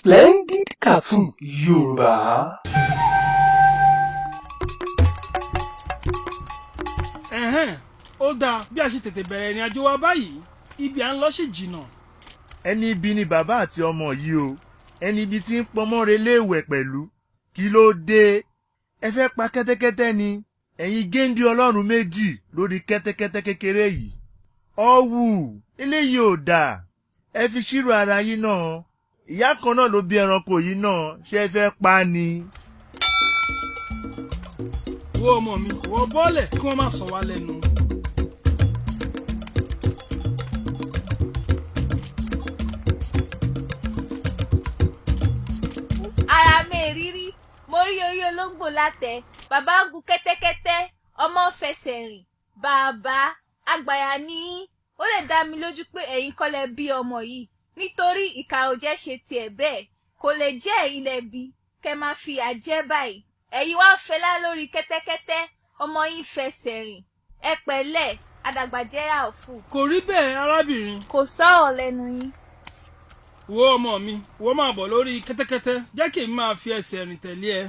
Splendid Cartoon Yorùbá. Ó dáa bí a ṣe tètè bẹ̀rẹ̀ ìrìn àjò wa báyìí ibi à ń lọ sí jìnnà. Ẹni ibi ni bàbá àti ọmọ yìí o, ẹni ibi tí ń pọnmọ́ reléèwẹ̀ pẹ̀lú. Kí ló dé? Ẹ fẹ́ pa kẹ́tẹ́kẹ́tẹ́ ni? Ẹ̀yin géńdé ọlọ́run méjì lórí kẹ́tẹ́kẹ́tẹ́ kékeré yìí. Ọ̀wù eléyìí ò dáa. Ẹ fi ṣírò ara yín náà. Ìyá kan náà ló bí ẹranko yìí náà, ṣé ẹ fẹ́ pa á ni? Wo ọmọ mi, wọ bọ́ọ̀lẹ̀ kí wọ́n má sọ wá lẹ́nu. Ara mi èrírí, mo rí orí olóńgbò látẹ, bàbá ń gun kẹ́tẹ́kẹ́tẹ́, ọmọ fẹsẹ̀ rìn, bàbá àgbàyà ni ó lè dá mi lójú pé ẹ̀yin kọ́ lẹ bí ọmọ yìí nítorí ìkà ò jẹ́ ṣe tiẹ̀ bẹ́ẹ̀ kò lè jẹ́ ẹ̀yin lẹ bí kẹ́ máa fi àjẹ́ báyìí ẹ̀yin wá fẹlá lórí kẹ́tẹ́kẹ́tẹ́ ọmọ yín fẹsẹ̀ rìn ẹ pẹ̀lẹ́ àdàgbàjẹ́ àòfù. Kò rí bẹ́ẹ̀ arábìnrin. Kò sọ̀rọ̀ lẹ́nu yín. Wo ọmọ mi, wọ́n máa bọ̀ lórí kẹ́tẹ́kẹ́tẹ́ jẹ́ kí n máa fi ẹsẹ̀ rìn tẹ̀lé ẹ.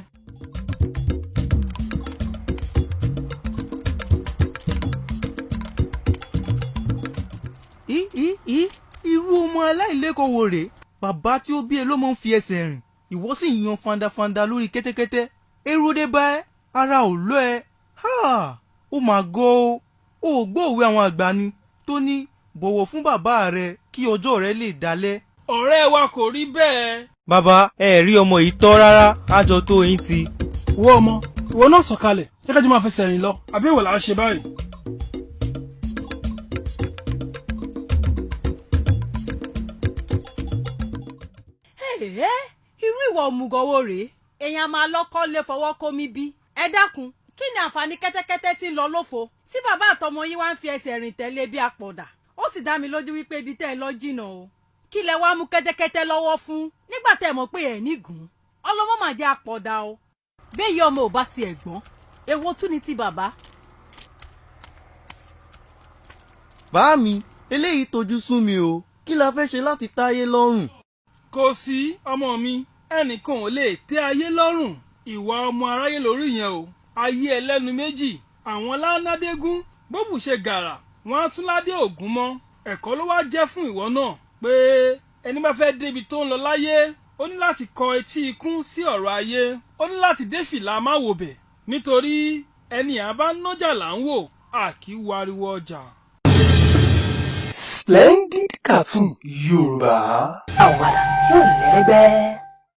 Irú ọmọ aláìlẹ́kọ̀ọ́ wo rèé? Bàbá tí ó bí ẹ ló máa ń fi ẹsẹ̀ rìn, ìwọ sì yan fandafanda lórí kẹ́tẹ́kẹ́tẹ́. Èrò dé bá ẹ, ara ò lọ ẹ. Ó máa gọ́ ó. Ó gbọ́ òwe àwọn àgbà ni tó ní bọ̀wọ̀ fún bàbá rẹ kí ọjọ́ rẹ lè dalẹ̀. Ọ̀rẹ́ wa kò rí bẹ́ẹ̀. Bàbá ẹ rí ọmọ yìí tọ́ rárá, ájọ tó yín ti. Wo ọmọ, ìwọ náà sọ̀kalẹ̀, jẹ́ ká jọ máa fẹsẹ̀ rìn lọ, àbí èwo là á ṣe báyìí? Irú ìwà òmùgọ̀ wo rèé? Èèyàn máa lọ́kọ́ lé fọwọ́ kó mi bí. Ẹ dákun, kí ni àǹfààní kẹ́tẹ́kẹ́tẹ́ tí ń lọ lófo? Tí bàbá àtọmọ yín wá ń fi ẹsẹ̀ rìn tẹ̀lé bí apọ̀dà. Ó sì dá mi lójú wípé ibi tẹ́ ẹ lọ jìnnà o. Kí lẹ wá mú kẹ́tẹ́kẹ́tẹ́ lọ́wọ́ fún nígbà tẹ́ ẹ mọ̀ pé ẹ̀ ní gùn? Ọlọ́mọ máa jẹ́ apọ̀dà o. Béèyàn ọmọ ò bá tiẹ̀ gbọ́n, èwo tún ni ti bàbá? Bá mi, eléyìí tojú sú mi o. Kí la fẹ́ ṣe láti táyé lọ́rùn? Kò sí ọmọ mi, ẹnìkan ò lè tẹ́ ayé lọ́rùn. Ìwà ọmọ aráyé lórí yẹn o. Ayé ẹlẹ́nu méjì, àwọn lánàdégún, bóbù ṣe gàrà, wọ́n á tún ládé ògún mọ́. Ẹ̀kọ́ ló wá jẹ́ fún ìwọ náà pé ẹni bá fẹ́ débi tó ń lọ láyé, ó ní láti kọ etí ikún sí ọ̀rọ̀ ayé. Ó ní láti dé fìlà máwòbẹ̀ nítorí ẹni àbá nájà là ń wò, a kì í wariwo ọjà. Splendid Cartoon Yorùbá. Àwàdà tí ò lẹ́gbẹ́.